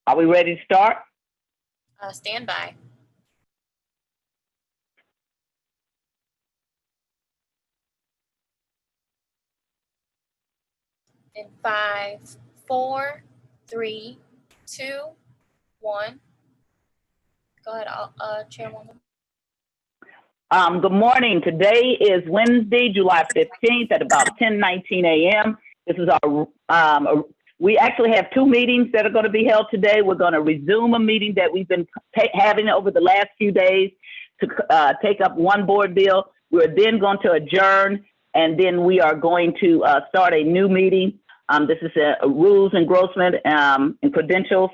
Are we ready to start? Stand by. In 5, 4, 3, 2, 1. Go ahead, Chairwoman. Good morning. Today is Wednesday, July 15th at about 10:19 a.m. This is our, we actually have two meetings that are going to be held today. We're going to resume a meeting that we've been having over the last few days to take up one board bill. We're then going to adjourn, and then we are going to start a new meeting. This is a rules engrossment and credentials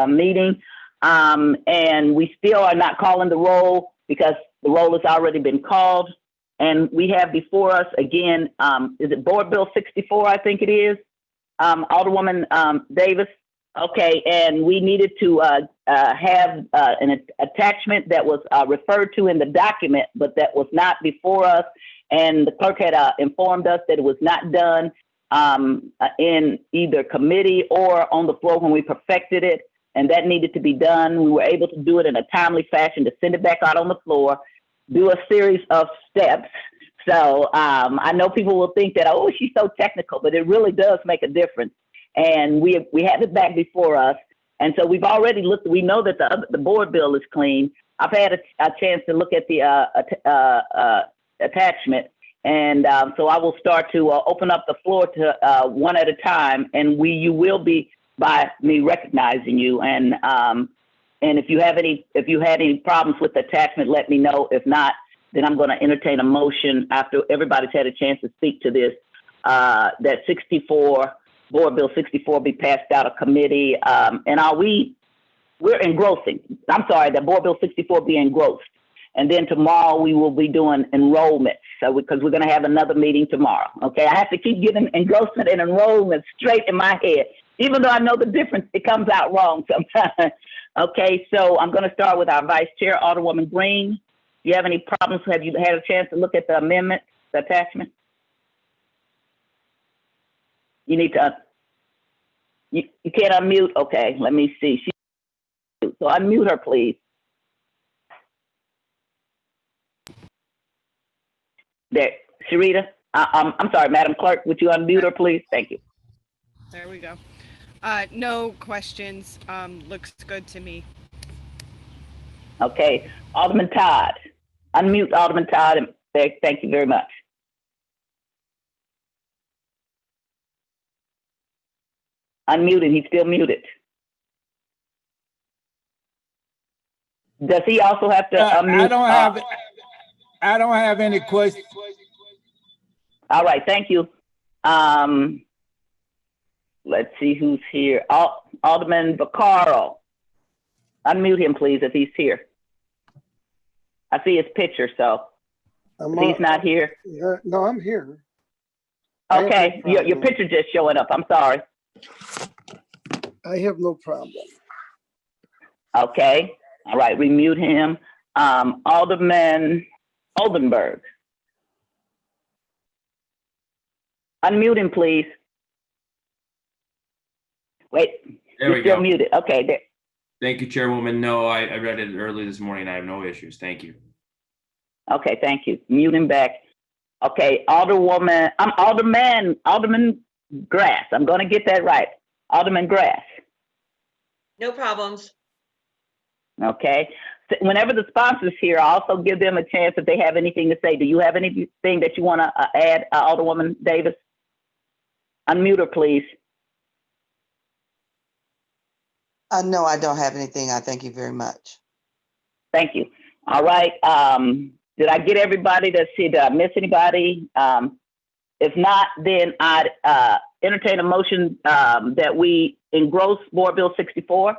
meeting. And we still are not calling the roll because the roll has already been called. And we have before us again, is it Board Bill 64, I think it is? Alderwoman Davis. Okay, and we needed to have an attachment that was referred to in the document, but that was not before us. And the clerk had informed us that it was not done in either committee or on the floor when we perfected it. And that needed to be done. We were able to do it in a timely fashion to send it back out on the floor, do a series of steps. So I know people will think that, oh, she's so technical, but it really does make a difference. And we have it back before us. And so we've already looked, we know that the board bill is clean. I've had a chance to look at the attachment. And so I will start to open up the floor to one at a time. And you will be by me recognizing you. And if you had any problems with the attachment, let me know. If not, then I'm going to entertain a motion after everybody's had a chance to speak to this, that 64, Board Bill 64 be passed out of committee. And we're engrossing. I'm sorry, that Board Bill 64 be engrossed. And then tomorrow we will be doing enrollment. So because we're going to have another meeting tomorrow. Okay, I have to keep getting engrossment and enrollment straight in my head. Even though I know the difference, it comes out wrong sometimes. Okay, so I'm going to start with our Vice Chair, Alderwoman Green. Do you have any problems? Have you had a chance to look at the amendment, the attachment? You need to, you can't unmute? Okay, let me see. So unmute her, please. There, Sharita, I'm sorry, Madam Clerk, would you unmute her, please? Thank you. There we go. No questions. Looks good to me. Okay, Alderman Todd. Unmute Alderman Todd. And thank you very much. Unmuted, he's still muted. Does he also have to unmute? I don't have any questions. All right, thank you. Let's see who's here. Alderman Vaccaro. Unmute him, please, if he's here. I see his picture, so he's not here. No, I'm here. Okay, your picture just showing up. I'm sorry. I have no problem. Okay, all right, remute him. Alderman Oldenburg. Unmute him, please. Wait, there we still go. Muted. Okay, there. Thank you, Chairwoman. No, I read it early this morning. I have no issues. Thank you. Okay, thank you. Mute him back. Okay, Alderman Grass. I'm going to get that right. Alderman Grass. No problems. Okay. So whenever the sponsor's here, I also give them a chance if they have anything to say. Do you have anything that you want to add, Alderwoman Davis? Unmute her, please. No, I don't have anything. I thank you very much. Thank you. All right. Did I get everybody? Did I miss anybody? If not, then I'd entertain a motion that we engross Board Bill 64.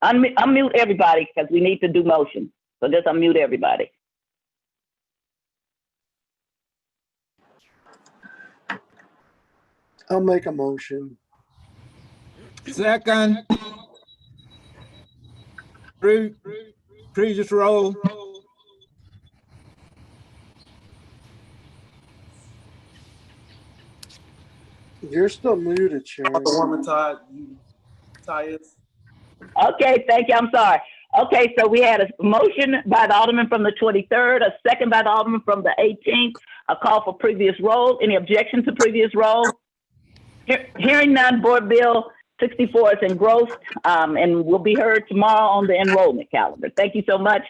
Unmute everybody because we need to do motion. So just unmute everybody. I'll make a motion. Second. Previous roll. You're still muted, Sharon. Alderwoman Todd, Tyus. Okay, thank you. I'm sorry. Okay, so we had a motion by the Alderman from the 23rd, a second by the Alderman from the 18th, a call for previous roll. Any objection to previous roll? Hearing none, Board Bill 64 is engrossed and will be heard tomorrow on the enrollment calendar. Thank you so much,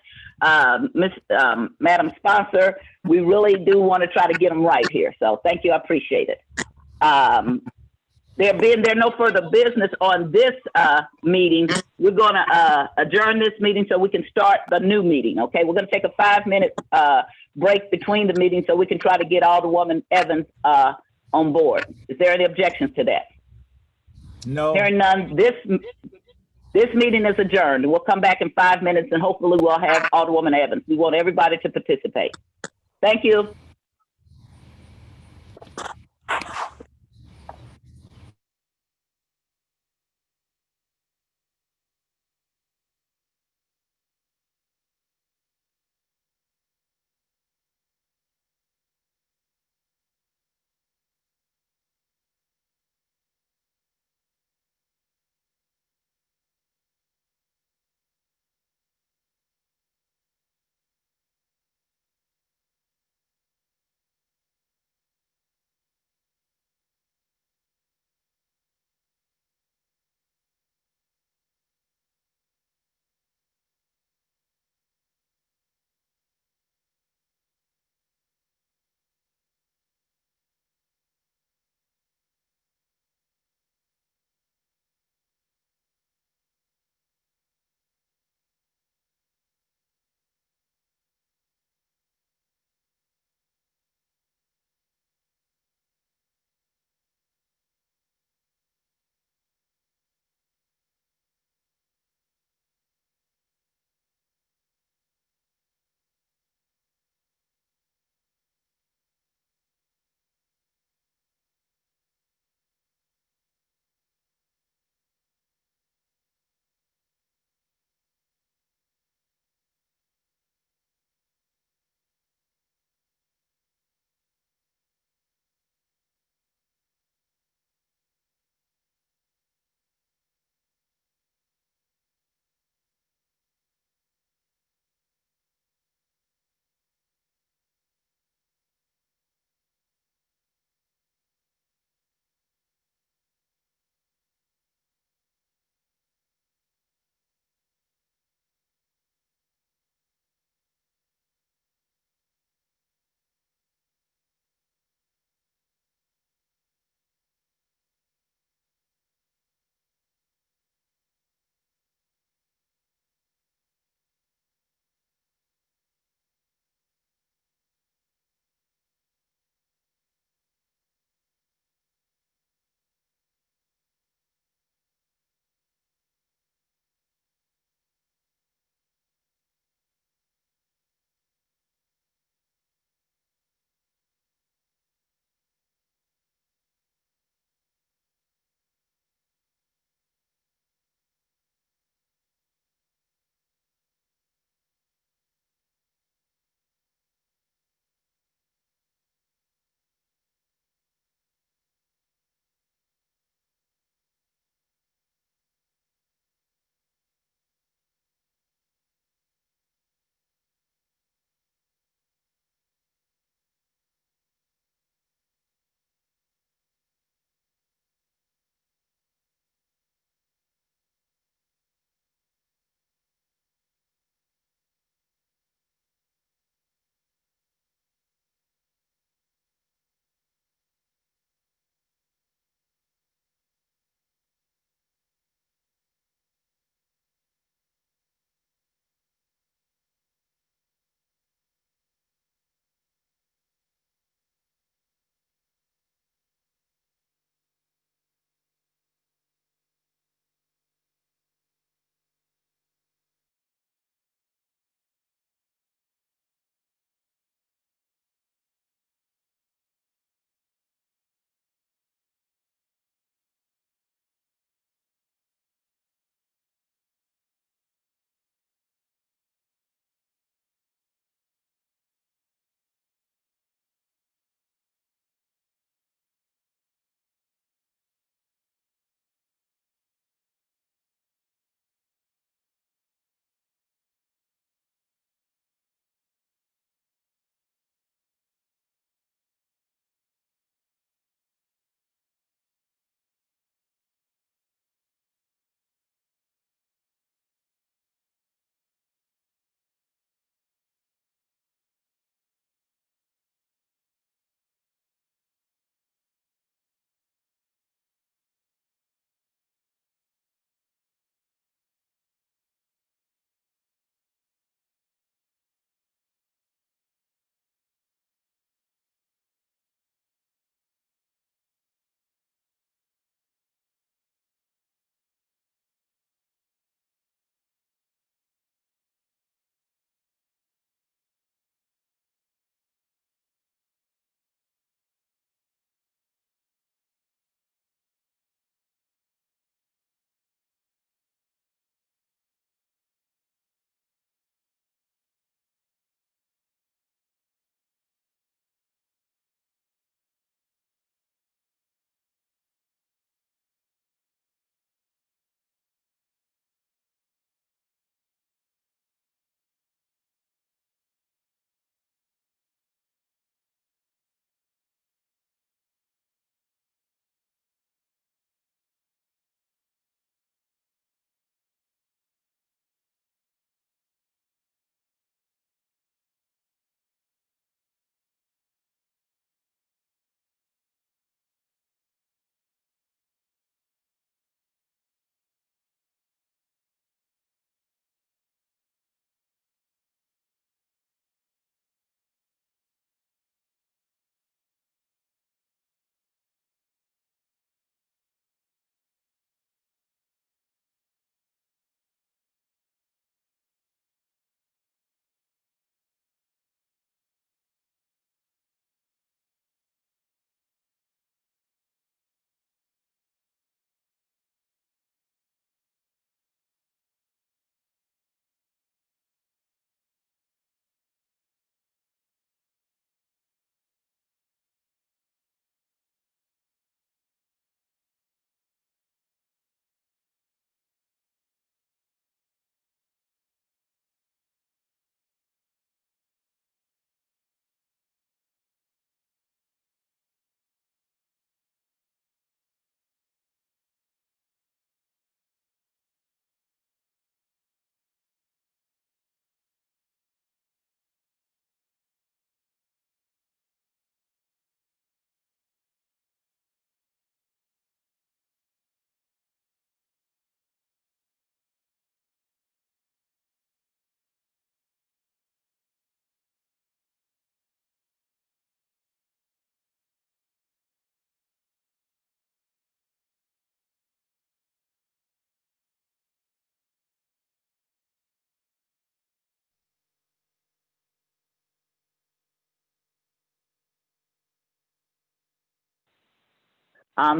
Madam Sponsor. We really do want to try to get them right here. So thank you. I appreciate it. There no further business on this meeting, we're going to adjourn this meeting so we can start the new meeting. Okay, we're going to take a 5-minute break between the meetings so we can try to get Alderwoman Evans on board. Is there any objections to that? No. Hearing none, this meeting is adjourned. We'll come back in 5 minutes and hopefully we'll have Alderwoman Evans. We want everybody to participate. Thank you.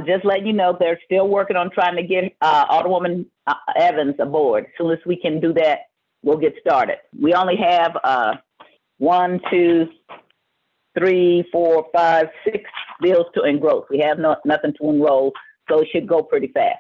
Just letting you know, they're still working on trying to get Alderwoman Evans aboard. As soon as we can do that, we'll get started. We only have 1, 2, 3, 4, 5, 6 bills to engross. We have nothing to enroll, so it should go pretty fast.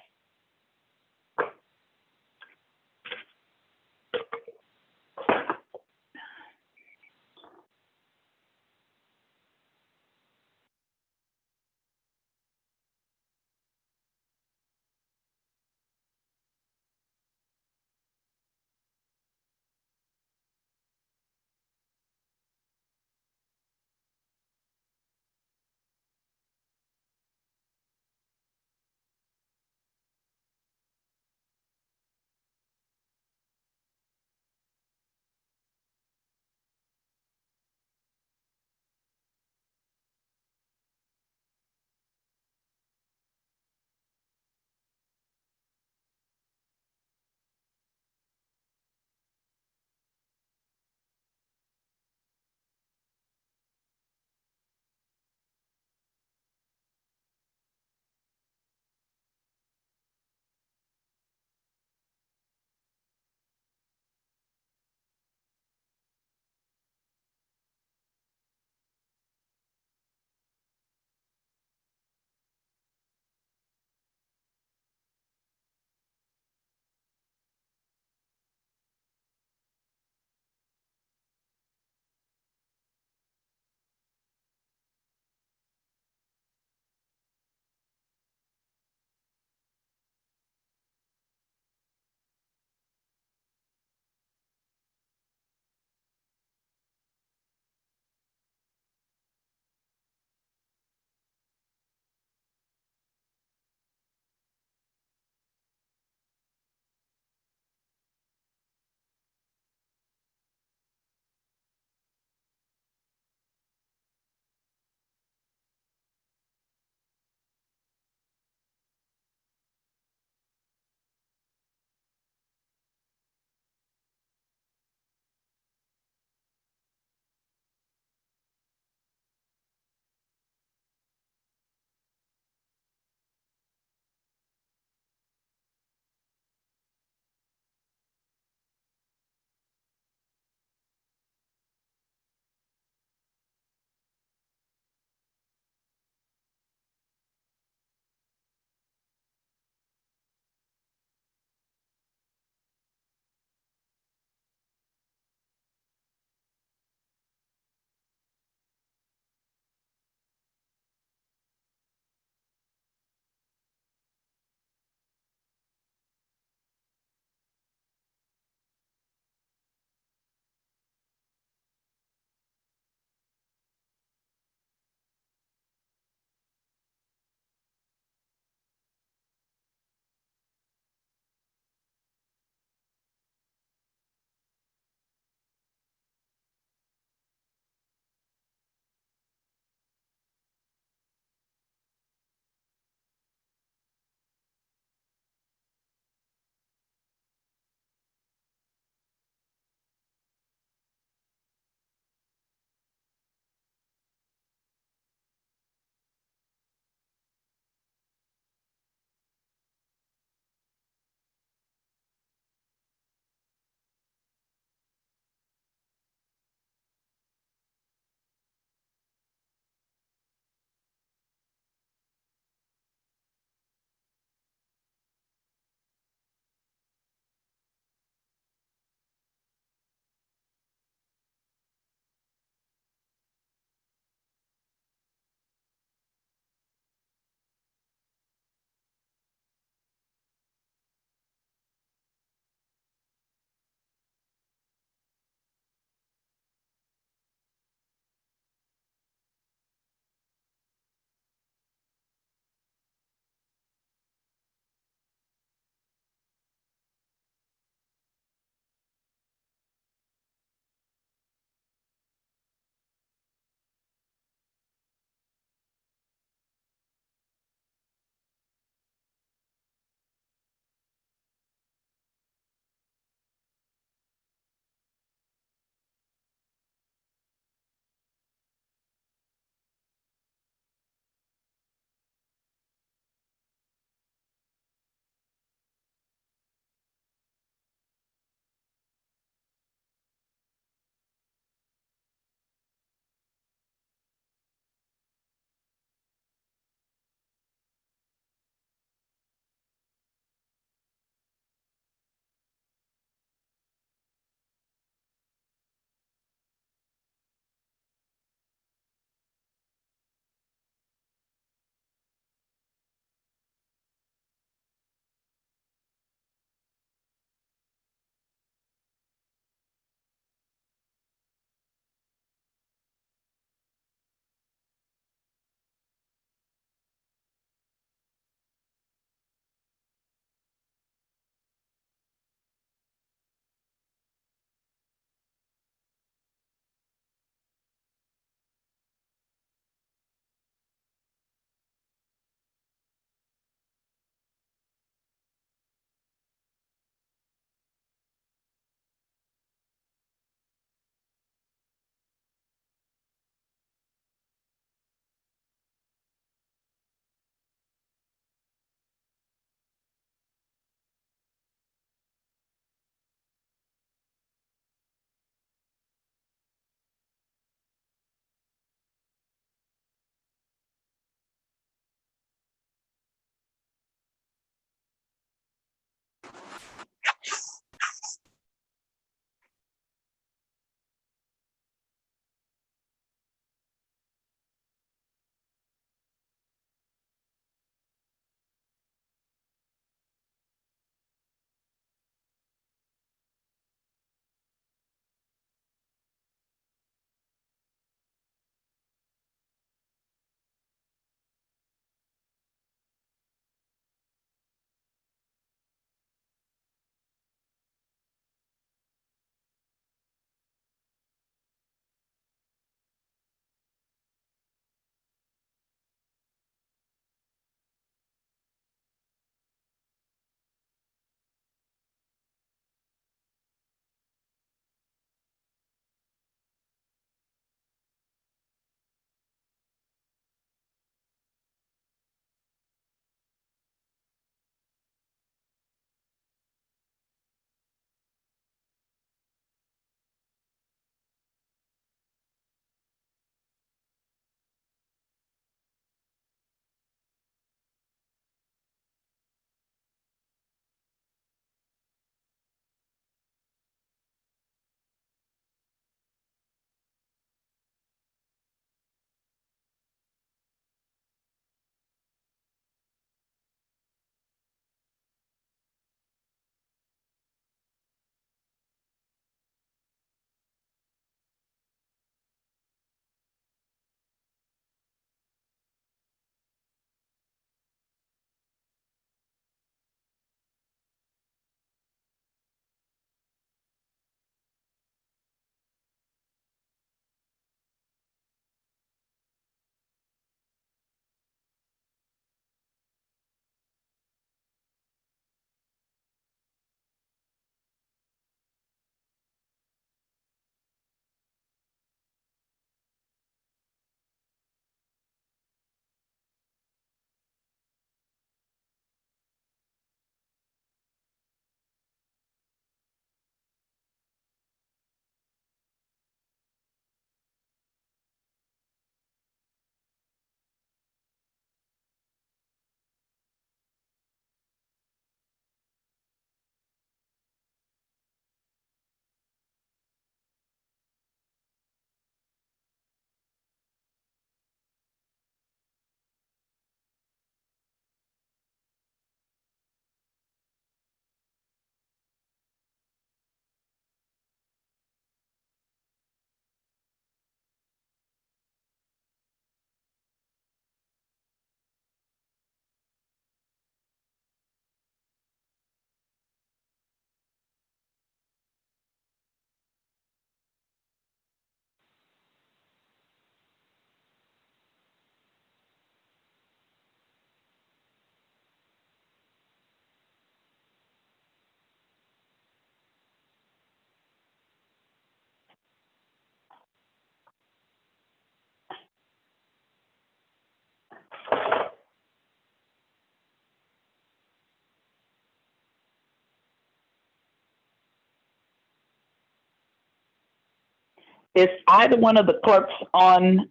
Is either one of the clerks on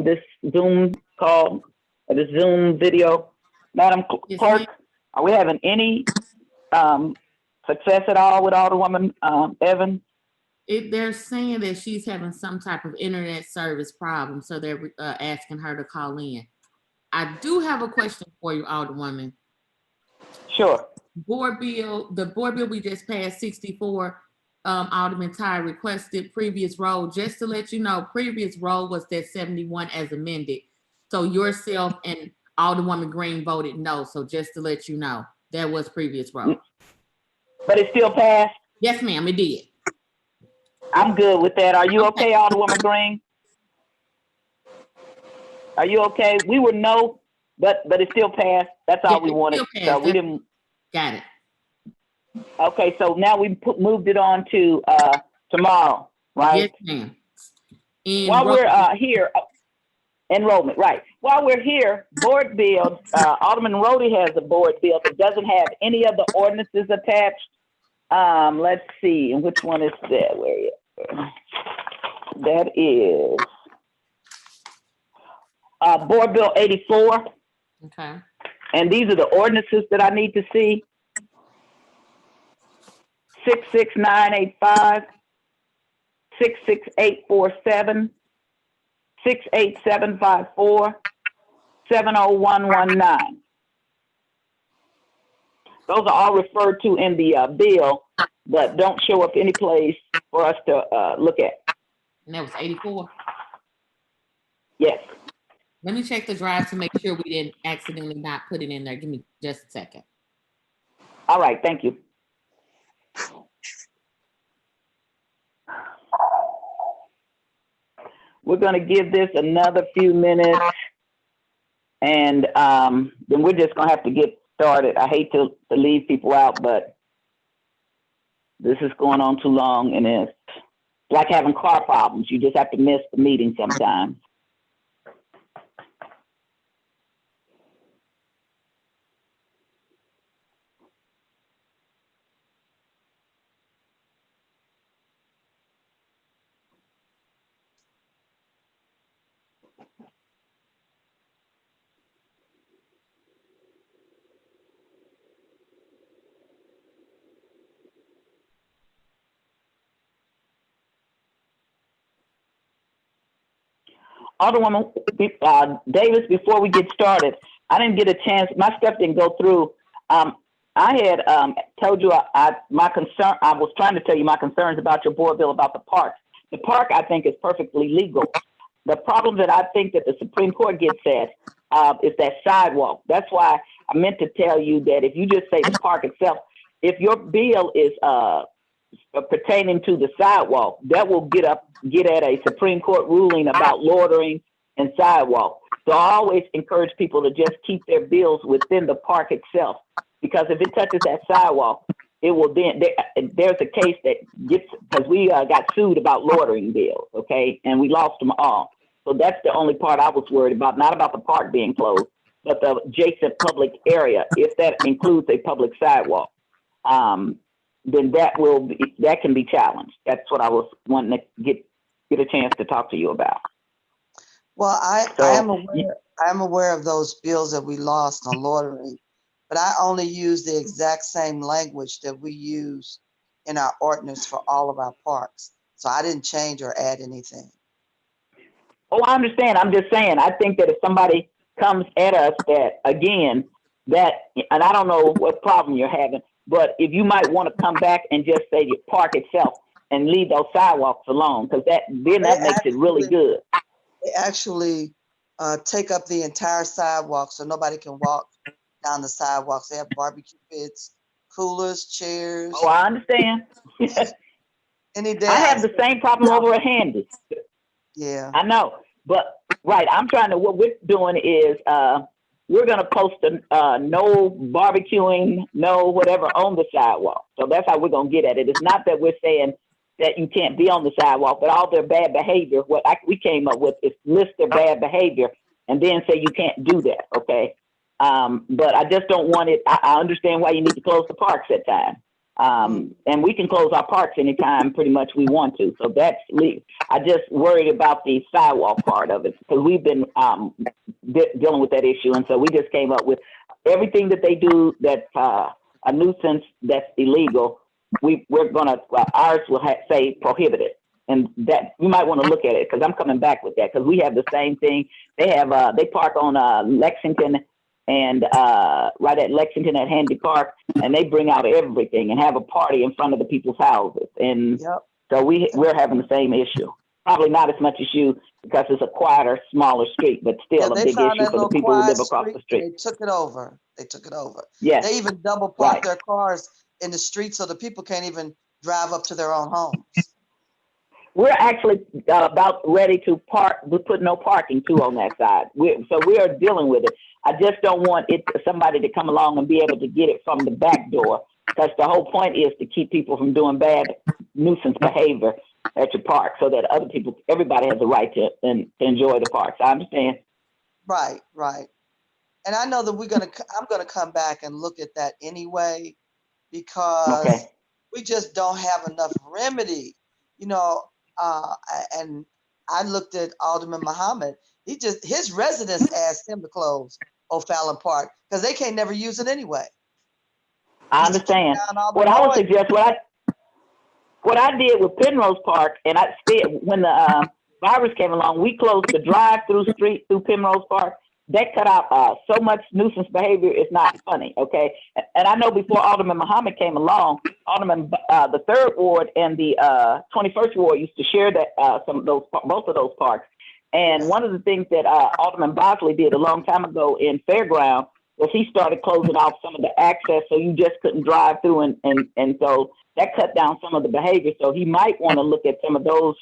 this Zoom call, or this Zoom video? Madam Yes, Clerk, are we having any success at all with Alderwoman Evans? They're saying that she's having some type of internet service problem, so they're asking her to call in. I do have a question for you, Alderwoman. Sure. The board bill we just passed, 64, Alderman Ty requested previous roll. Just to let you know, previous roll was that 71 as amended. So yourself and Alderwoman Green voted no. So just to let you know, that was previous roll. But it still passed? Yes, ma'am, it did. I'm good with that. Are you okay, Alderwoman Green? Are you okay? We were no, but it still passed. That's all we wanted. So we didn't. Got it. Okay, so now we moved it on to tomorrow, right? Yes, ma'am. While we're here, enrollment, right? While we're here, board bills. Alderman Rhodey has a board bill that doesn't have any of the ordinances attached. Let's see, and which one is that? Where is it? That is Board Bill 84. Okay. And these are the ordinances that I need to see. 66985, 66847, 68754, 70119. Those are all referred to in the bill, but don't show up any place for us to look at. And that was 84? Yes. Let me check the drive to make sure we didn't accidentally not put it in there. Give me just a second. All right, thank you. We're going to give this another few minutes, and then we're just going to have to get started. I hate to leave people out, but this is going on too long, and it's like having car problems. You just have to miss the meeting sometimes. Alderwoman Davis, before we get started, I didn't get a chance. My stuff didn't go through. I had told you my concern. I was trying to tell you my concerns about your board bill about the park. The park, I think, is perfectly legal. The problem that I think that the Supreme Court gets at is that sidewalk. That's why I meant to tell you that if you just say the park itself, if your bill is pertaining to the sidewalk, that will get at a Supreme Court ruling about loitering and sidewalk. So I always encourage people to just keep their bills within the park itself, because if it touches that sidewalk, it will then, there's a case that gets, because we got sued about loitering bills, okay, and we lost them all. So that's the only part I was worried about, not about the park being closed, but the adjacent public area, if that includes a public sidewalk. Then that can be challenged. That's what I was wanting to get a chance to talk to you about. Well, I am aware of those bills that we lost on loitering, but I only use the exact same language that we use in our ordinance for all of our parks. So I didn't change or add anything. Oh, I understand. I'm just saying, I think that if somebody comes at us and I don't know what problem you're having, but if you might want to come back and just say the park itself and leave those sidewalks alone, because that makes it really good. They actually take up the entire sidewalk so nobody can walk down the sidewalks. They have barbecue pits, coolers, chairs. Oh, I understand. Any day. I have the same problem over at Handy. Yeah. I know, but right, what we're doing is we're going to post no barbecuing, no whatever on the sidewalk. So that's how we're going to get at it. It's not that we're saying that you can't be on the sidewalk, but all their bad behavior, we came up with is list their bad behavior and then say you can't do that, okay? But I just don't want it. I understand why you need to close the parks at times. And we can close our parks anytime pretty much we want to. So that's legal. I just worried about the sidewalk part of it because we've been dealing with that issue. And so we just came up with everything that they do that's a nuisance that's illegal. We're going to, ours will say prohibited. And that you might want to look at it because I'm coming back with that because we have the same thing. They have, they park on Lexington and right at Lexington at Handy Park, and they bring out everything and have a party in front of the people's houses. And so we're having the same issue. Probably not as much as you because it's a quieter, smaller street, but still a big issue for the people who live across the street. They took it over. They took it over. Yes. They even double park their cars in the street so the people can't even drive up to their own homes. We're actually about ready to park. We put no parking too on that side. So we are dealing with it. I just don't want somebody to come along and be able to get it from the back door because the whole point is to keep people from doing bad nuisance behavior at your park so that other people, everybody has a right to enjoy the parks. I understand. Right. And I know that I'm gonna come back and look at that anyway because we just don't have enough remedy, and I looked at Alderman Muhammad. His residents asked him to close O'Fallon Park because they can't never use it anyway. I understand. What I would suggest, what I did with Penrose Park, and I said when the virus came along, we closed the drive-through street through Penrose Park. That cut out so much nuisance behavior. It's not funny, okay? And I know before Alderman Muhammad came along, the 3rd Ward and the 21st Ward used to share that both of those parks. And one of the things that Alderman Bosley did a long time ago in Fairground was he started closing off some of the access so you just couldn't drive through, and so that cut down some of the behavior. So he might want to look at some of those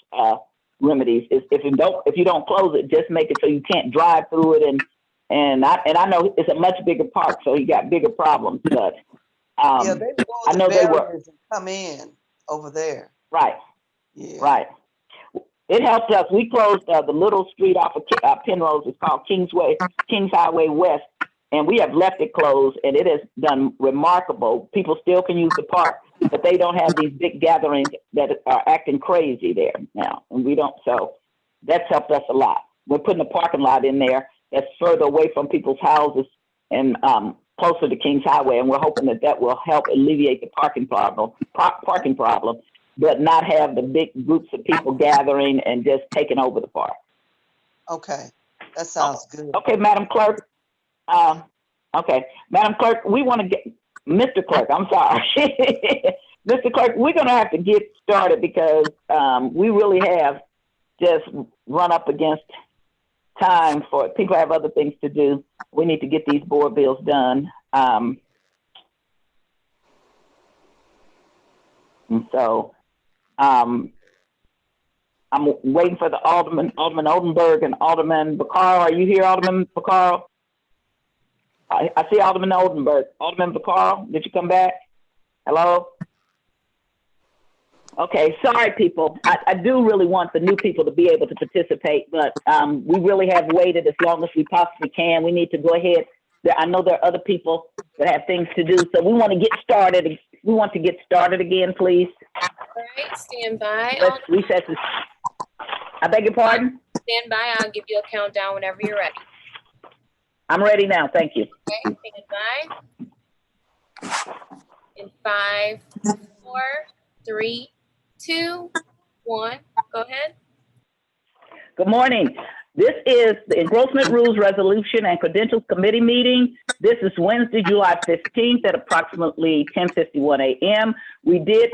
remedies. If you don't close it, just make it so you can't drive through it. And I know it's a much bigger park, so he got bigger problems. But they I know they were and come in over there. Right. Yeah. Right. It helped us. We closed the little street off of Penrose. It's called Kings Highway West, and we have left it closed, and it has done remarkable. People still can use the park, but they don't have these big gatherings that are acting crazy there now, and we don't. So that's helped us a lot. We're putting a parking lot in there that's further away from people's houses and closer to Kings Highway, and we're hoping that will help alleviate the parking problem, but not have the big groups of people gathering and just taking over the park. Okay, that sounds good. Okay, Madam Clerk. Madam Clerk, we want to get Mr. Clerk. I'm sorry, Mr. Clerk. We're going to have to get started because we really have just run up against time for people have other things to do. We need to get these board bills done. And so I'm waiting for the Alderman Oldenburg and Alderman Vaccaro. Are you here, Alderman Vaccaro? I see Alderman Oldenburg. Alderman Vaccaro, did you come back? Hello? Okay, sorry, people. I do really want the new people to be able to participate, but we really have waited as long as we possibly can. We need to go ahead. I know there are other people that have things to do, so we want to get started. We want to get started again, please. All right, stand by. Let's recess this. I beg your pardon? Stand by. I'll give you a countdown whenever you're ready. I'm ready now. Thank you. Okay, stand by. In 5, 4, 3, 2, 1. Go ahead. Good morning. This is the Engrossment Rules Resolution and Credentials Committee meeting. This is Wednesday, July 15th at approximately 10:51 a.m. We did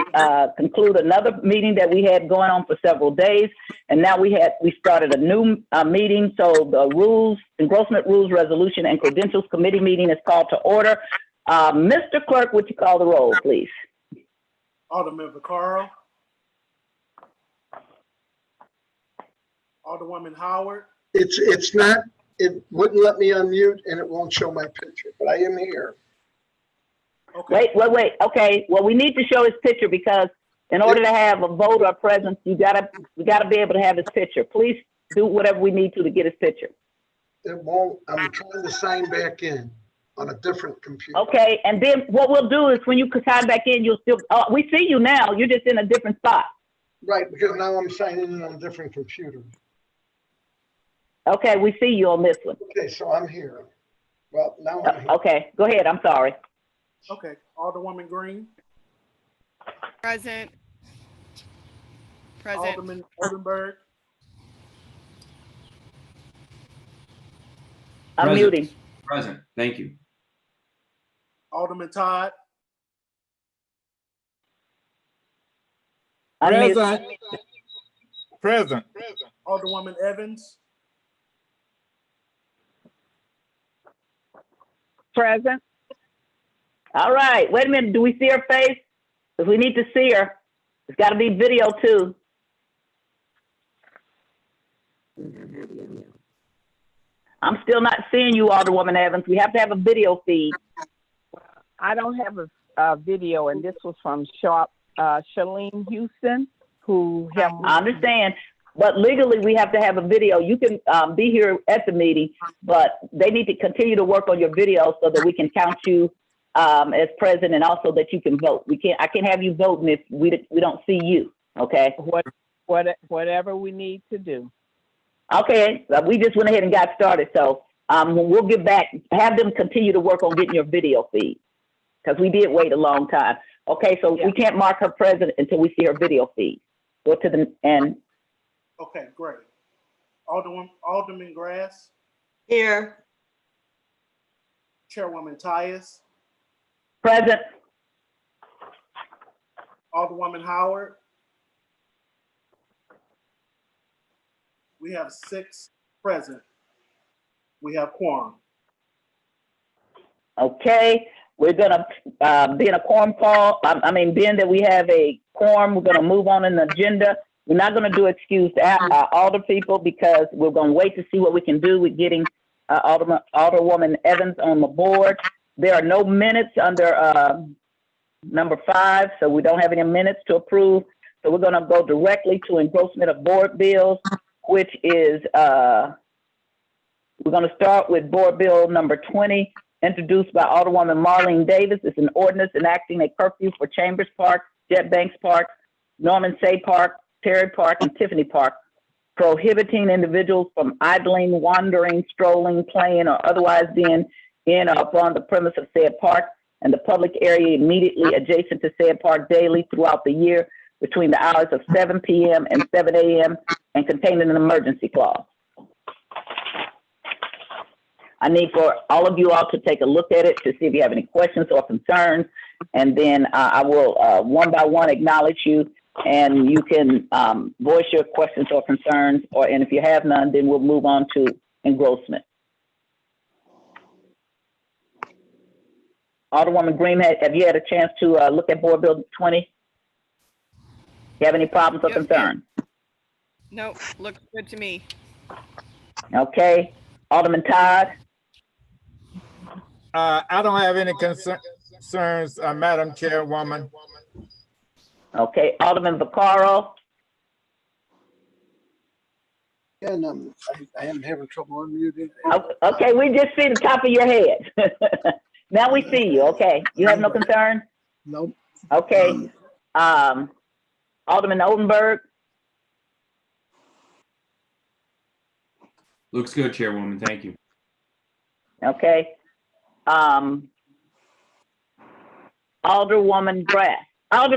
conclude another meeting that we had going on for several days, and now we started a new meeting. So the Engrossment Rules Resolution and Credentials Committee meeting is called to order. Mr. Clerk, would you call the roll, please? Alderman Vaccaro. Alderwoman Howard. It wouldn't let me unmute and it won't show my picture, but I am here. Okay. Wait. Okay. Well, we need to show his picture because in order to have a voter presence, we gotta be able to have his picture. Please do whatever we need to get his picture. It won't. I'm trying to sign back in. on a different computer. Okay, and then what we'll do is when you sign back in, you'll still, we see you now, you're just in a different spot. Right, because now I'm signing in on a different computer. Okay, we see you on this one. Okay, so I'm here. Well, now I'm here. Okay, go ahead, I'm sorry. Okay, Alderwoman Green, Present. Present. Alderman Oldenburg, I'm Present. muting. Present. Thank you. Alderman Todd, Unmute. Present. Alderwoman Evans, Present. All right, wait a minute, do we see her face? Because we need to see her. It's gotta be video too. I'm still not seeing you, Alderwoman Evans. We have to have a video feed. I don't have a video, and this was from Charlene Houston, who helped me. I understand, but legally we have to have a video. You can be here at the meeting, but they need to continue to work on your video so that we can count you as president, and also that you can vote. I can't have you voting if we don't see you. Okay. Whatever we need to do. Okay. We just went ahead and got started, so we'll get back. Have them continue to work on getting your video feed because we did wait a long time. Okay, so we can't mark her president until we see her video feed. Go to the end. okay, great. Alderman Grass, Here. Chairwoman Tyus, Present. Alderwoman Howard. We have 6 present. We have quorum. Okay, we're gonna be in a quorum call. Being that we have a quorum, we're gonna move on in the agenda. We're not gonna do excuse alder people because we're gonna wait to see what we can do with getting Alderwoman Evans on the board. There are no minutes under number 5, so we don't have any minutes to approve. So we're gonna go directly to engrossment of board bills, which is we're gonna start with board bill number 20, introduced by Alderwoman Marlene Davis. It's an ordinance enacting a curfew for Chambers Park, Jet Banks Park, Norman Say Park, Terry Park, and Tiffany Park, prohibiting individuals from idling, wandering, strolling, playing, or otherwise being in or upon the premise of said park and the public area immediately adjacent to said park daily throughout the year between the hours of 7 p.m. and 7 a.m. and containing an emergency clause. I need for all of you all to take a look at it to see if you have any questions or concerns, and then I will one by one acknowledge you, and you can voice your questions or concerns, and if you have none, then we'll move on to engrossment. Alderwoman Green, have you had a chance to look at Board Bill 20? You have any problems or concerns? No, looks good to me. Okay. Alderman Todd? I don't have any concerns, Madam Chairwoman. Okay. Alderman Vaccaro? And I am having trouble unmuting. Okay, we just see the top of your head. Now we see you. Okay. You have no concern? Nope. Okay. Alderman Oldenburg? Looks good, Chairwoman. Thank you. Okay. Alderman Grass. I'm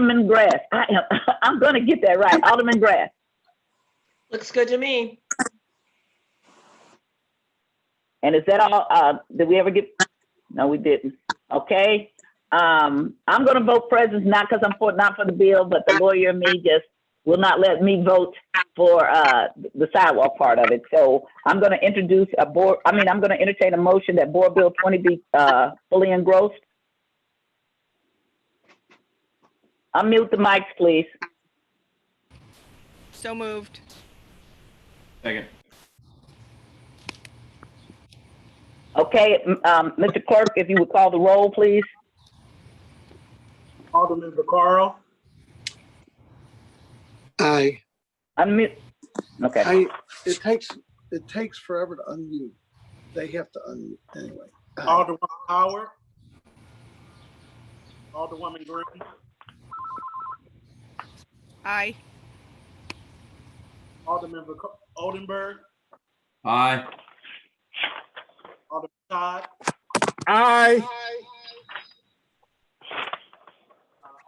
going to get that right. Alderman Grass. Looks good to me. And is that all? Did we ever get? No, we didn't. Okay. I'm going to vote present, not because I'm not for the bill, but the lawyer and me just will not let me vote for the sidewalk part of it. So I'm going to introduce I'm going to entertain a motion that Board Bill 20 be fully engrossed. Unmute the mics, please. So moved. Second. Okay, Mr. Clerk, if you would call the roll, please. Alderman Vaccaro, Aye. Unmute. Okay. It takes forever to unmute. They have to unmute anyway. Alderwoman Howard. Alderwoman Green. Aye. Alderman Oldenburg. Aye. Alderman Todd. Aye.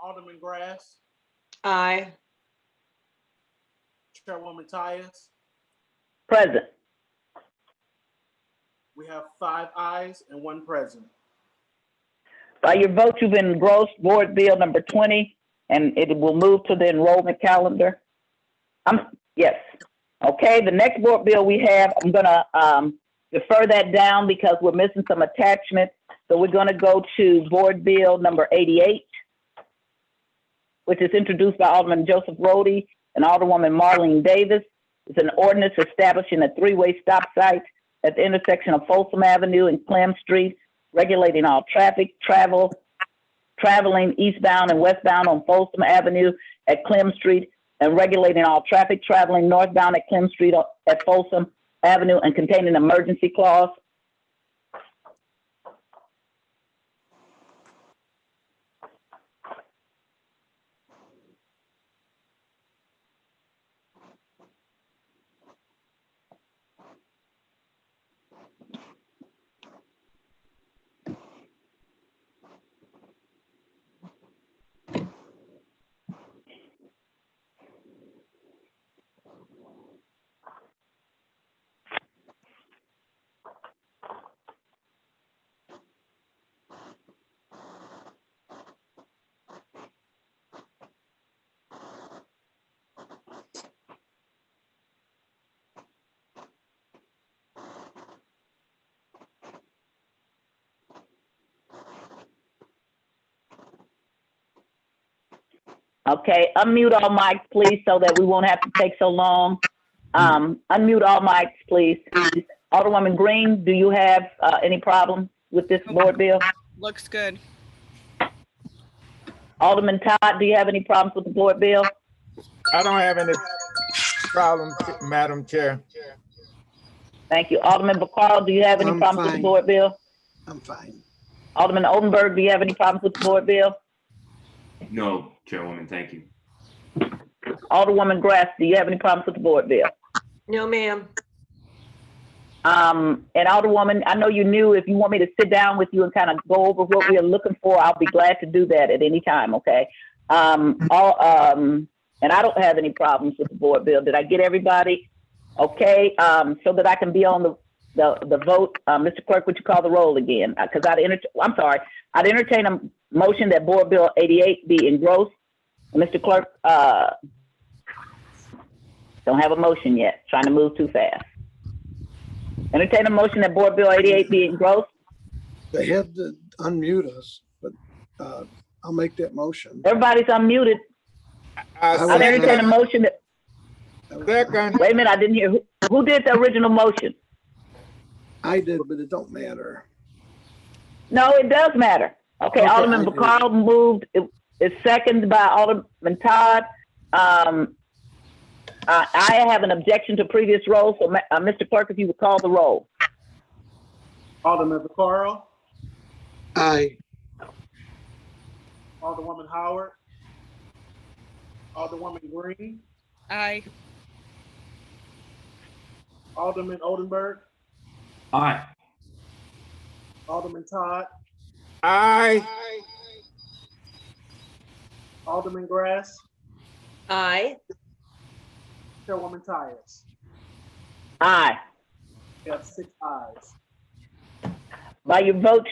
Alderman Grass. Aye. Chairwoman Tyus. Present. We have 5 ayes and 1 present. By your vote, you've engrossed Board Bill number 20, and it will move to the enrollment calendar. Yes. Okay, the next board bill we have, I'm gonna defer that down because we're missing some attachments. So we're gonna go to Board Bill number 88, which is introduced by Alderman Joseph Rhodey and Alderwoman Marlene Davis. It's an ordinance establishing a 3-way stop site at the intersection of Folsom Avenue and Clem Street, regulating all traffic, traveling eastbound and westbound on Folsom Avenue at Clem Street, and regulating all traffic traveling northbound at Clem Street at Folsom Avenue, and containing an emergency clause. Okay, unmute all mics, please, so that we won't have to take so long. Unmute all mics, please. Alderwoman Green, do you have any problem with this board bill? Looks good. Alderman Todd, do you have any problems with the board bill? I don't have any problem, Madam Chair. Thank you. Alderman Bacall, do you have any I'm problems with the fine. board bill? I'm fine. Alderman Oldenburg, do you have any problems with the board bill? No, Chairwoman, thank you. Alderwoman Grass, do you have any problems with the board bill? No, ma'am. And Alderwoman, I know you knew if you want me to sit down with you and kind of go over what we are looking for, I'll be glad to do that at any time, okay? And I don't have any problems with the board bill. Did I get everybody? Okay, so that I can be on the vote. Mr. Clerk, would you call the roll again? Because I'd entertain a motion that Board Bill 88 be engrossed. Mr. Clerk, don't have a motion yet. Trying to move too fast. Entertain a motion that Board Bill 88 be engrossed. They had to unmute us, but I'll make that motion. Everybody's unmuted. I'd entertain a motion that. Second. Wait a minute, I didn't hear. Who did the original motion? I did, but it don't matter. No, it does matter. Okay, Alderman I do. Bacall moved. It's seconded by Alderman Todd. I have an objection to previous roll, so Mr. Clerk, if you would call the roll. Alderman Vaccaro. Aye. Alderwoman Howard. Alderwoman Green. Aye. Alderman Oldenburg. Aye. Alderman Todd. Aye. Alderman Grass. Aye. Chairwoman Tyus. Aye. We have 6 ayes. By your vote,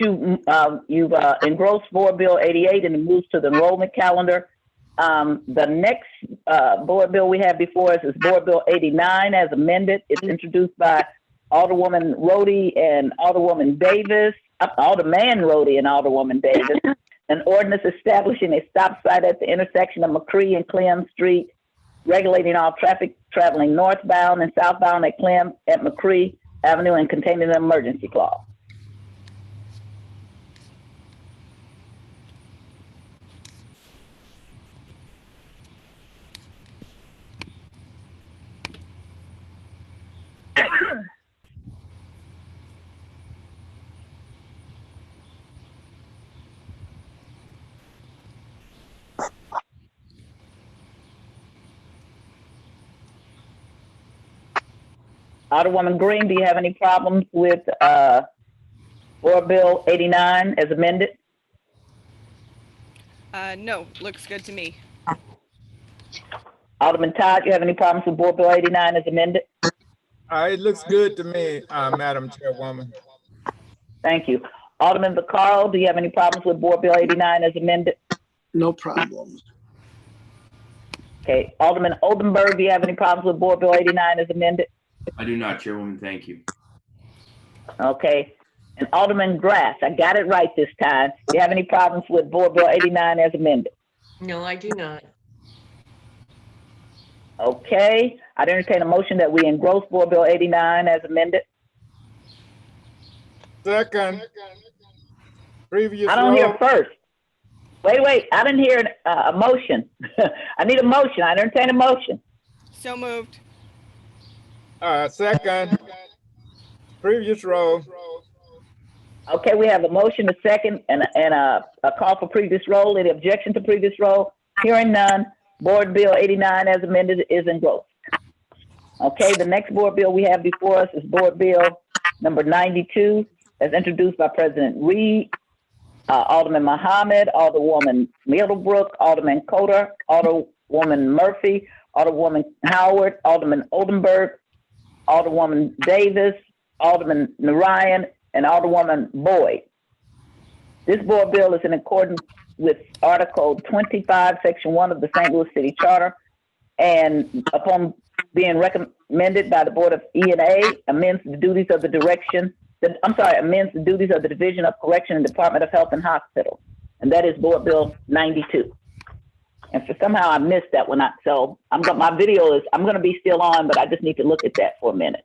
you've engrossed Board Bill 88 and it moves to the enrollment calendar. The next board bill we have before us is Board Bill 89 as amended. It's introduced by Alderwoman Rhodey and Alderwoman Davis, Alderman Rhodey and Alderwoman Davis. An ordinance establishing a stop sign at the intersection of McCree and Clem Street, regulating all traffic traveling northbound and southbound at McCree Avenue, and containing an emergency clause. Alderwoman Green, do you have any problems with Board Bill 89 as amended? No, looks good to me. Alderman Todd, you have any problems with Board Bill 89 as amended? It looks good to me, Madam Chairwoman. Thank you. Alderman Vaccaro, do you have any problems with Board Bill 89 as amended? No problem. Okay. Alderman Oldenburg, do you have any problems with Board Bill 89 as amended? I do not, Chairwoman. Thank you. Okay. And Alderman Grass, I got it right this time. Do you have any problems with Board Bill 89 as amended? No, I do not. Okay. I'd entertain a motion that we engross Board Bill 89 as amended. Second. Previous I don't hear roll. first. Wait. I didn't hear a motion. I need a motion. I entertain a motion. So moved. Second. Previous roll. Okay, we have a motion, a second, and a call for previous roll. Any objection to previous roll? Hearing none. Board Bill 89 as amended is engrossed. Okay, the next board bill we have before us is Board Bill number 92, as introduced by President Reed, Alderman Muhammad, Alderwoman Middlebrook, Alderman Coder, Alderwoman Murphy, Alderwoman Howard, Alderman Oldenburg, Alderwoman Davis, Alderman Narayan, and Alderwoman Boyd. This board bill is in accordance with Article 25, Section 1 of the St. Louis City Charter, and upon being recommended by the Board of E&A, amends the duties of the amends the duties of the Division of Correction and Department of Health and Hospitals, and that is Board Bill 92. And for somehow I missed that one, so my video is, I'm gonna be still on, but I just need to look at that for a minute.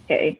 Okay.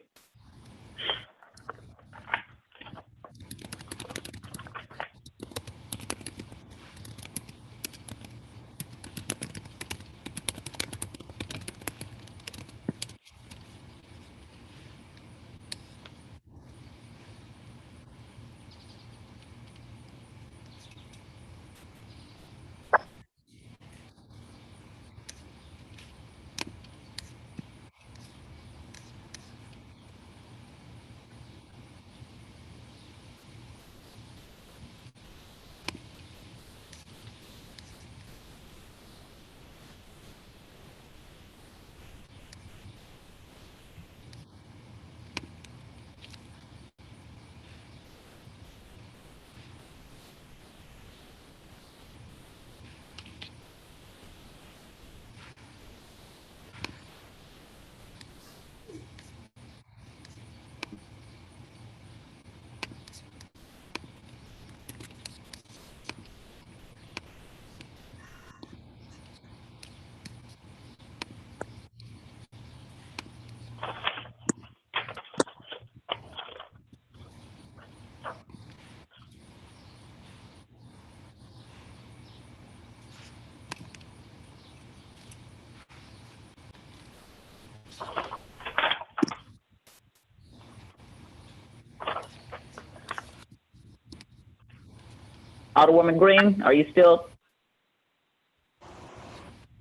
Alderwoman Green, are you still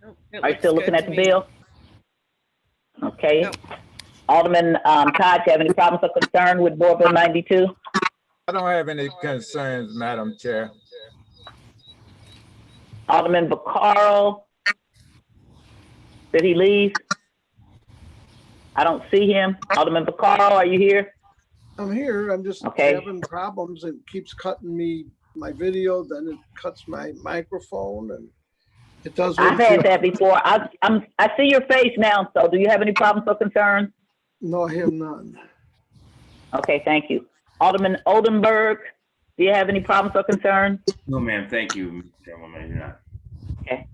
Nope, it looking looks at good the to me. bill? Okay. Nope. Alderman Todd, you have any problems or concern with Board Bill 92? I don't have any concerns, Madam Chair. Alderman Vaccaro, did he leave? I don't see him. Alderman Vaccaro, are you here? I'm here. I'm just Okay. having problems. It keeps cutting me my video, then it cuts my microphone, and it does. what I've it had feels. that before. I see your face now, so do you have any problems or concerns? No, I have none. Okay, thank you. Alderman Oldenburg, do you have any problems or concerns? No, ma'am. Thank you, Chairwoman. I do not. Okay.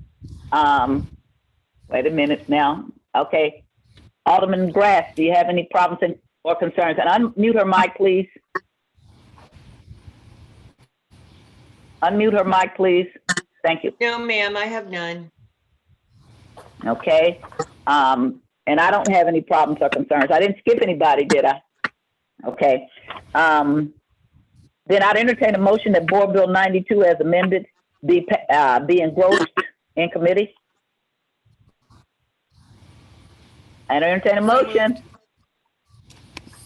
Wait a minute now. Okay. Alderman Grass, do you have any problems or concerns? And unmute her mic, please. Unmute her mic, please. Thank you. No, ma'am, I have none. Okay. And I don't have any problems or concerns. I didn't skip anybody, did I? Okay. Then I'd entertain a motion that Board Bill 92 as amended be engrossed in committee. I'd entertain a motion.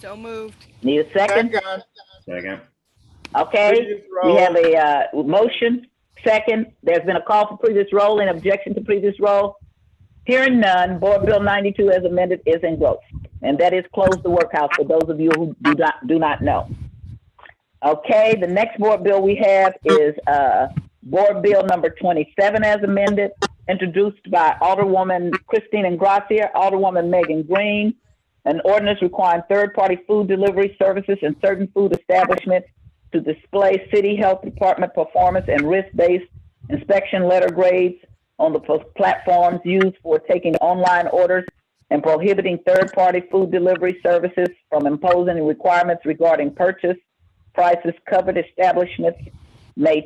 So moved. Need a second? Second. Okay. Previous We roll. have a motion. Second. There's been a call for previous roll. Any objection to previous roll? Hearing none, Board Bill 92 as amended is engrossed. And that is close the workhouse for those of you who do not know. Okay, the next board bill we have is Board Bill number 27 as amended, introduced by Alderwoman Christine Engrossment, Alderwoman Megan Green, an ordinance requiring third-party food delivery services in certain food establishments to display City Health Department performance and risk-based inspection letter grades on the platforms used for taking online orders and prohibiting third-party food delivery services from imposing requirements regarding purchase prices. Covered establishments may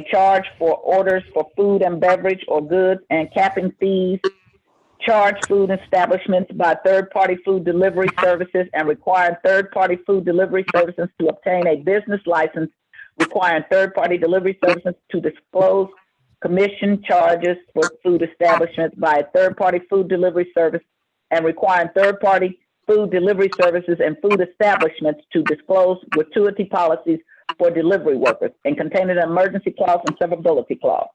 charge for orders for food and beverage or goods, and capping fees charged food establishments by third-party food delivery services, and requiring third-party food delivery services to obtain a business license, requiring third-party delivery services to disclose commission charges for food establishments by a third-party food delivery service, and requiring third-party food delivery services and food establishments to disclose gratuity policies for delivery workers, and containing an emergency clause and severability clause.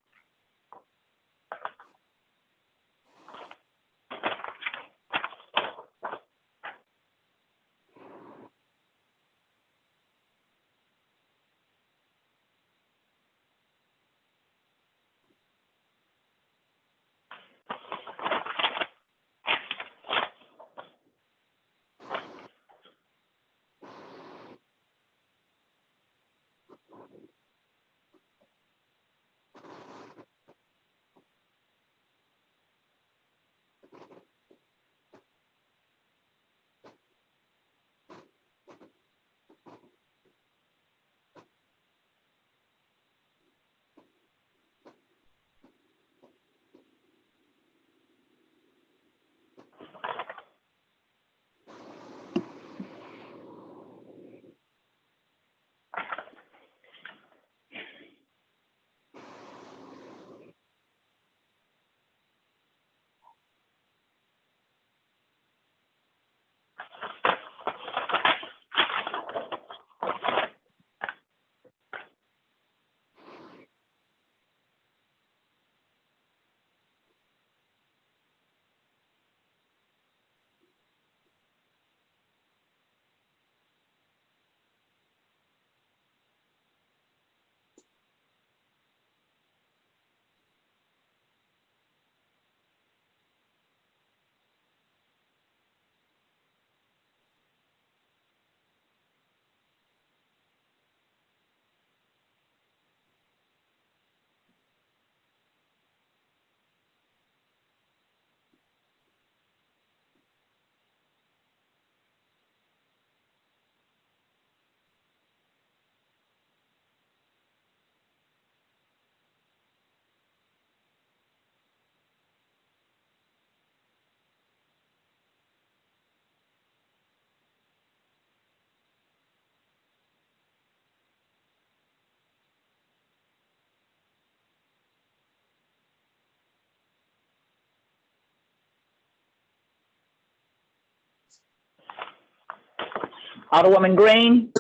Alderwoman Green,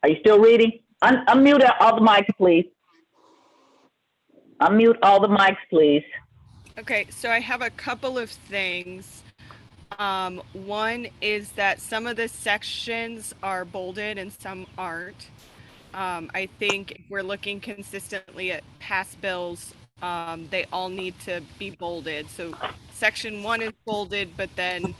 are you still reading? Unmute all the mics, please. Unmute all the mics, please. Okay, so I have a couple of things. One is that some of the sections are bolded and some aren't. I think if we're looking consistently at past bills, they all need to be bolded. So section 1 is bolded, but then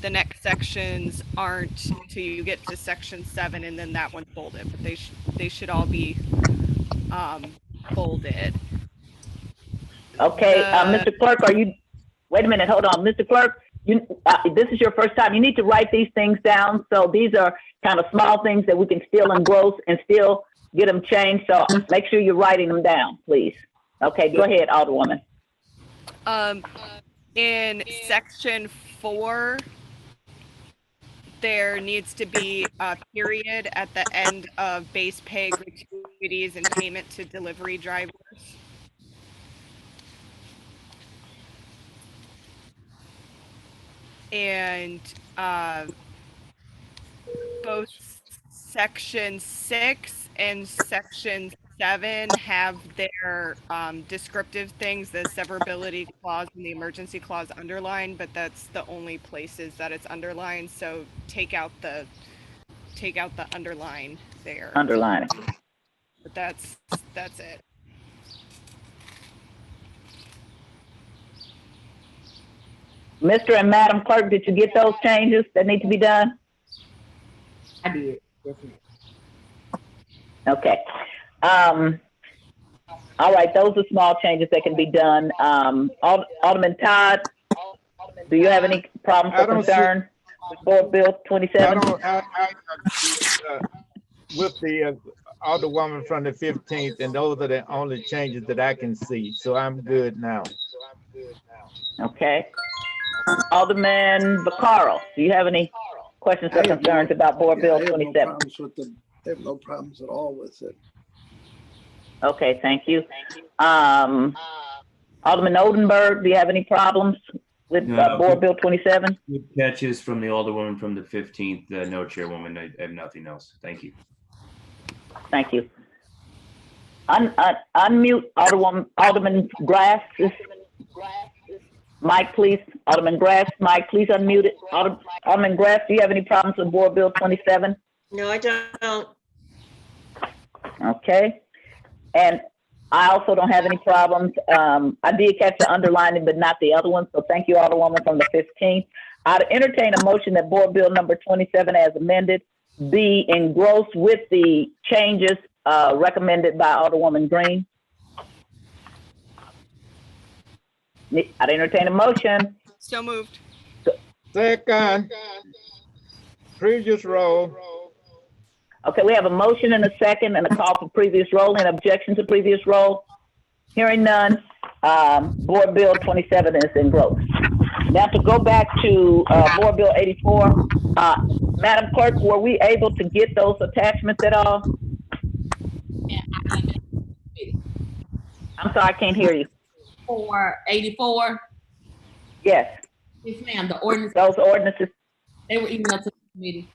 the next sections aren't until you get to section 7, and then that one's bolded. But they should all be bolded. Okay, Mr. Clerk, wait a minute, hold on. Mr. Clerk, this is your first time. You need to write these things down. So these are kind of small things that we can still engross and still get them changed. So make sure you're writing them down, please. Okay, go ahead, Alderwoman. In section 4, there needs to be a period at the end of base pay, gratuities, and payment to delivery drivers. And both section 6 and section 7 have their descriptive things, the severability clause and the emergency clause underlined, but that's the only places that it's underlined. So take out the underline there. Underlining. But that's it. Mr. and Madam Clerk, did you get those changes that need to be done? I did. Yes, ma'am. Okay. All right, those are small changes that can be done. Alderman Todd, do you have any problems or concern with Board Bill 27? With the Alderwoman from the 15th, and those are the only changes that I can see. So I'm good now. Okay. Alderman Vaccaro, do you have any questions or concerns about Board Bill 27? I have no problems at all with it. Okay, thank you. Alderman Oldenburg, do you have any problems with Board Bill 27? Good catches from the Alderwoman from the 15th. No, Chairwoman, I have nothing else. Thank you. Thank you. Unmute Alderman Grass. Mic, please. Alderman Grass, mic, please unmute it. Alderman Grass, do you have any problems with Board Bill 27? No, I don't. Okay. And I also don't have any problems. I did catch the underlining, but not the other one. So thank you, Alderwoman from the 15th. I'd entertain a motion that Board Bill number 27 as amended be engrossed with the changes recommended by Alderwoman Green. I'd entertain a motion. So moved. Second. Previous roll. Okay, we have a motion and a second and a call for previous roll. Any objection to previous roll? Hearing none, Board Bill 27 is engrossed. Now to go back to Board Bill 84, Madam Clerk, were we able to get those attachments at all? I'm sorry, I can't hear you. For 84? Yes. Yes, ma'am. The ordinance. Those ordinances. They were emailed to the committee.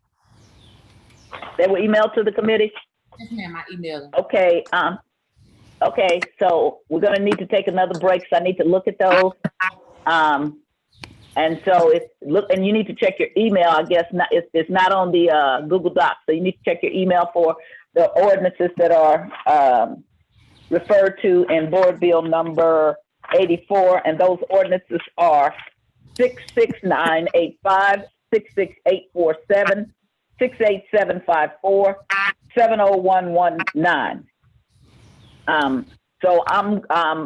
They were emailed to the committee? Yes, ma'am. I emailed them. Okay. Okay. So we're going to need to take another break. So I need to look at those. And so and you need to check your email. I guess it's not on the Google Docs. So you need to check your email for the ordinances that are referred to in Board Bill number 84. And those ordinances are 66985, 66847, 68754, 70119. So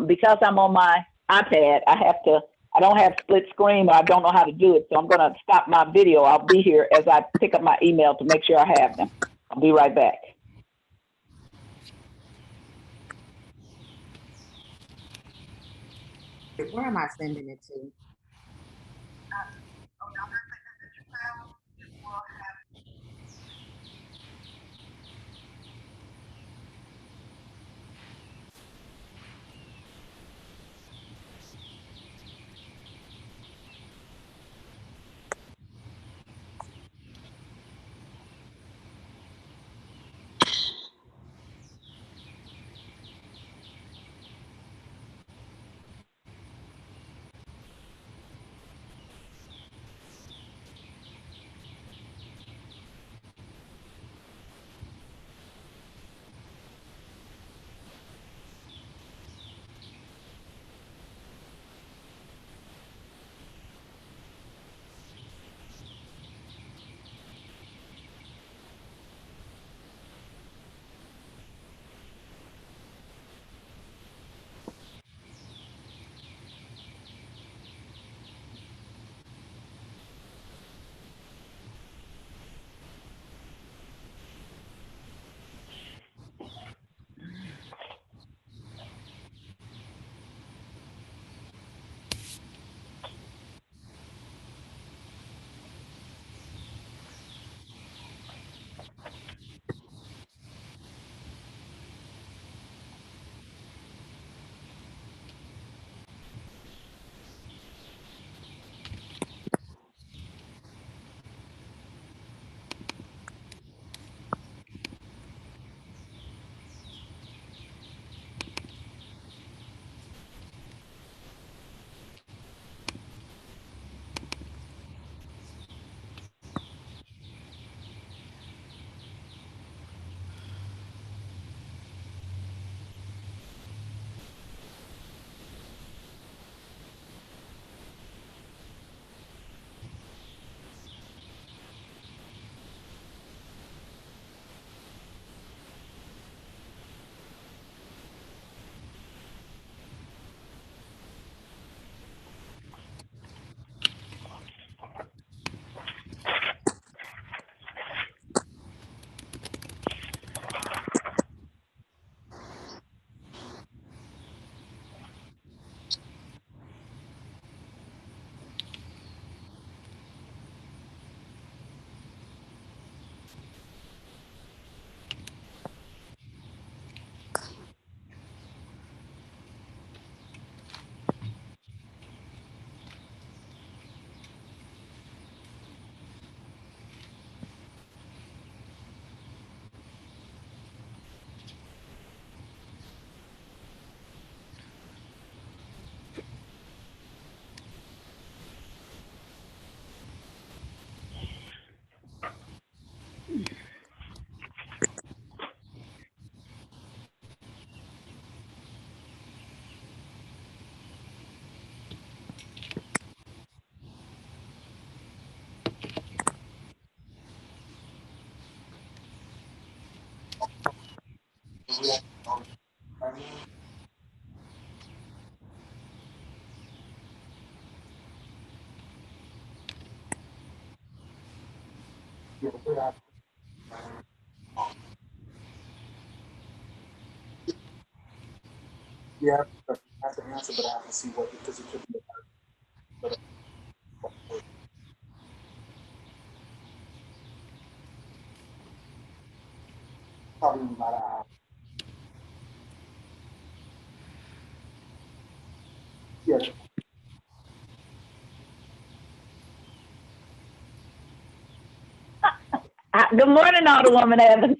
because I'm on my iPad, I don't have split screen, or I don't know how to do it. So I'm going to stop my video. I'll be here as I pick up my email to make sure I have them. I'll be right back. Where am I sending it to? Yeah, I have to answer, but I have to see what, because it could be. Probably about an hour. Yeah. Good morning, Alderwoman Evans.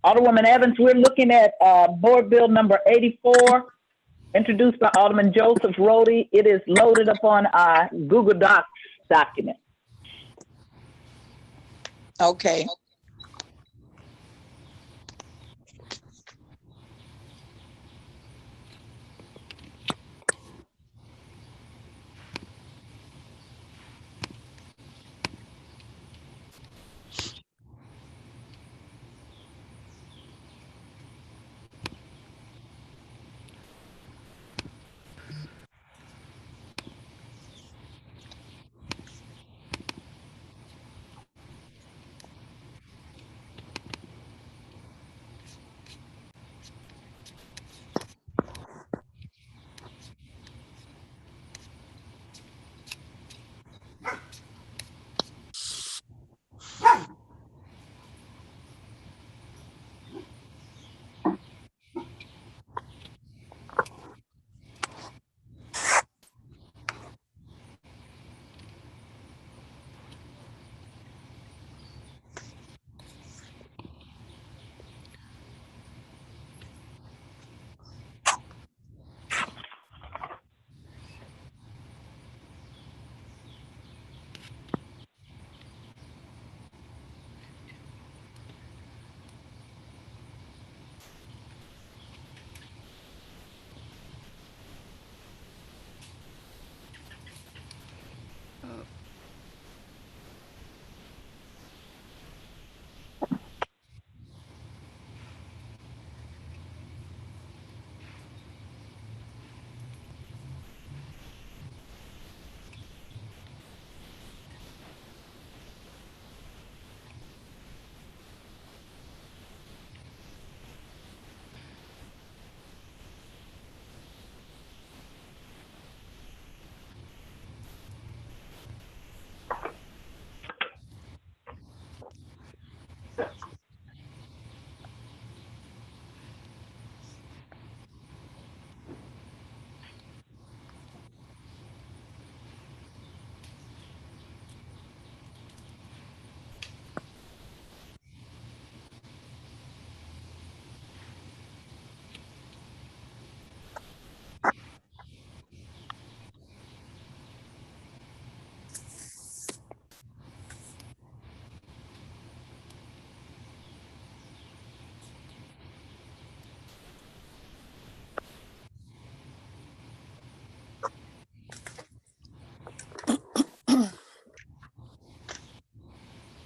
Alderwoman Evans, we're looking at Board Bill number 84, introduced by Alderman Joseph Rhodey. It is loaded upon our Google Docs document. Okay.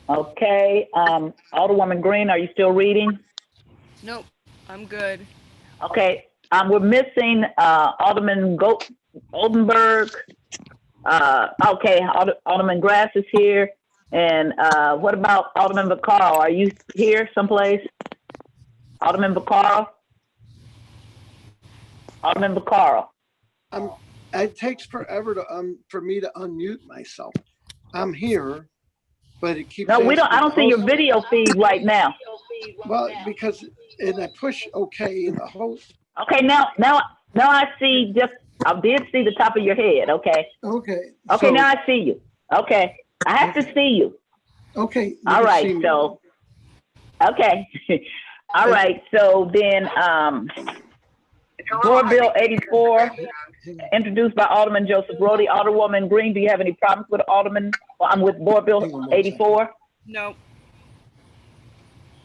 Okay, Alderwoman Green, are you still reading? Nope, I'm good. Okay, we're missing Alderman Oldenburg. Okay, Alderman Grass is here. And what about Alderman Vaccaro? Are you here someplace? Alderman Vaccaro? Alderman Vaccaro? It takes forever to for me to unmute myself. I'm here, but it keeps. No, we don't. I don't see your video feed right now. Well, because and I push OK in the host. Okay, now I see just. I did see the top of your head. Okay. Okay. Okay, so, now I see you. Okay, I have to see you. Okay. All right. So. Okay. All right. So then, Board Bill 84, introduced by Alderman Joseph Rhodey. Alderwoman Green, do you have any problems with Alderman? Well, I'm with Board Bill 84. No.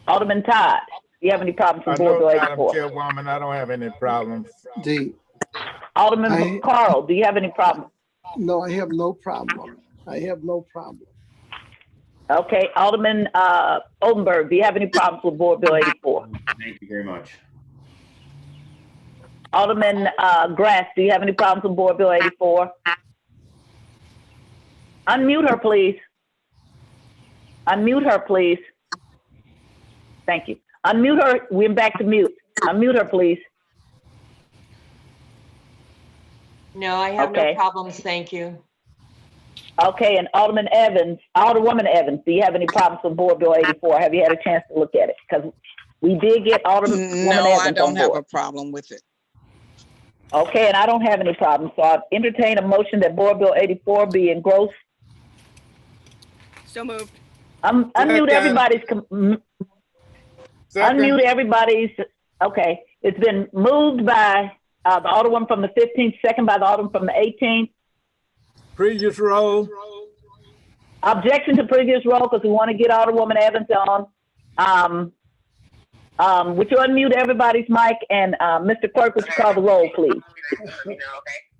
Alderman Todd. Do you have any problems with Board No, Bill Madam 84? Chairwoman, I don't have any problems. Alderman I- Carl, do you have any problems? No, I have no problem. I have no problem. Okay, Alderman Oldenburg, do you have any problems with Board Bill 84? Thank you very much. Alderman Grass, do you have any problems with Board Bill 84? Unmute her, please. Unmute her, please. Thank you. Unmute her. We're back to mute. Unmute her, please. No, I have Okay. no problems, thank you. Okay, and Alderman Evans, Alderwoman Evans, do you have any problems with Board Bill 84? Have you had a chance to look at it? Because we did get Alderwoman No, Evans I on don't have board. a problem with it. Okay, and I don't have any problems, so I entertain a motion that Board Bill 84 be engrossed. So moved. Unmute everybody's, unmute everybody's, okay. It's been moved by the Alderman from the 15th, second by the Alderman from the 18th. Previous roll. Objection to previous roll, because we want to get Alderwoman Evans on. Would you unmute everybody's mic, and Mr. Clerk, would you call the roll, please?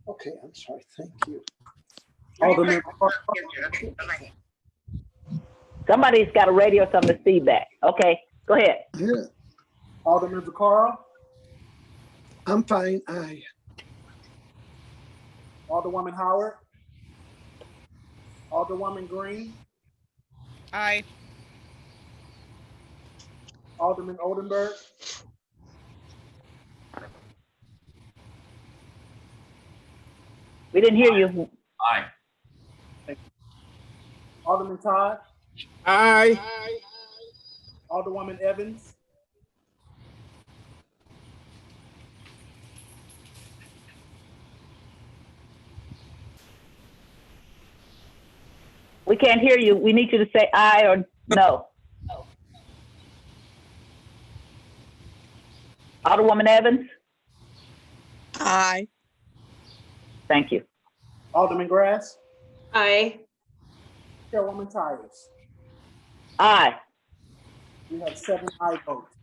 Okay, I'm sorry. Thank you. Alderman, Somebody's got a radio, something to feedback. Okay, go ahead. Yeah, Alderman Vaccaro, I'm fine. Aye. Alderwoman Howard, Alderwoman Green, Aye. Alderman Oldenburg, We didn't hear you. Aye. Alderman Todd, Aye. Alderwoman Evans, We can't hear you. We need you to say aye or no. Alderwoman Evans? Aye. Thank you. Alderman Grass, Aye. Chairwoman Tyers. Aye. We have 7 aye votes.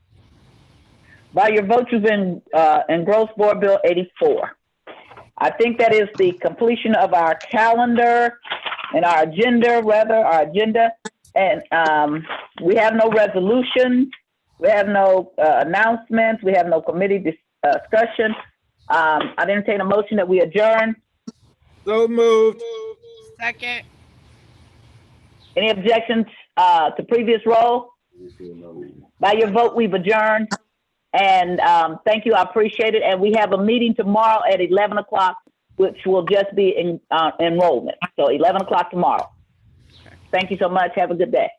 By your vote, you've been engrossed Board Bill 84. I think that is the completion of our calendar and our agenda, And we have no resolution. We have no announcements. We have no committee discussion. I entertain a motion that we adjourn. So moved. Second. Any objections to previous roll? By your vote, we've adjourned. And thank you, I appreciate it. And we have a meeting tomorrow at 11 o'clock, which will just be in enrollment. So 11 o'clock tomorrow. Thank you so much. Have a good day.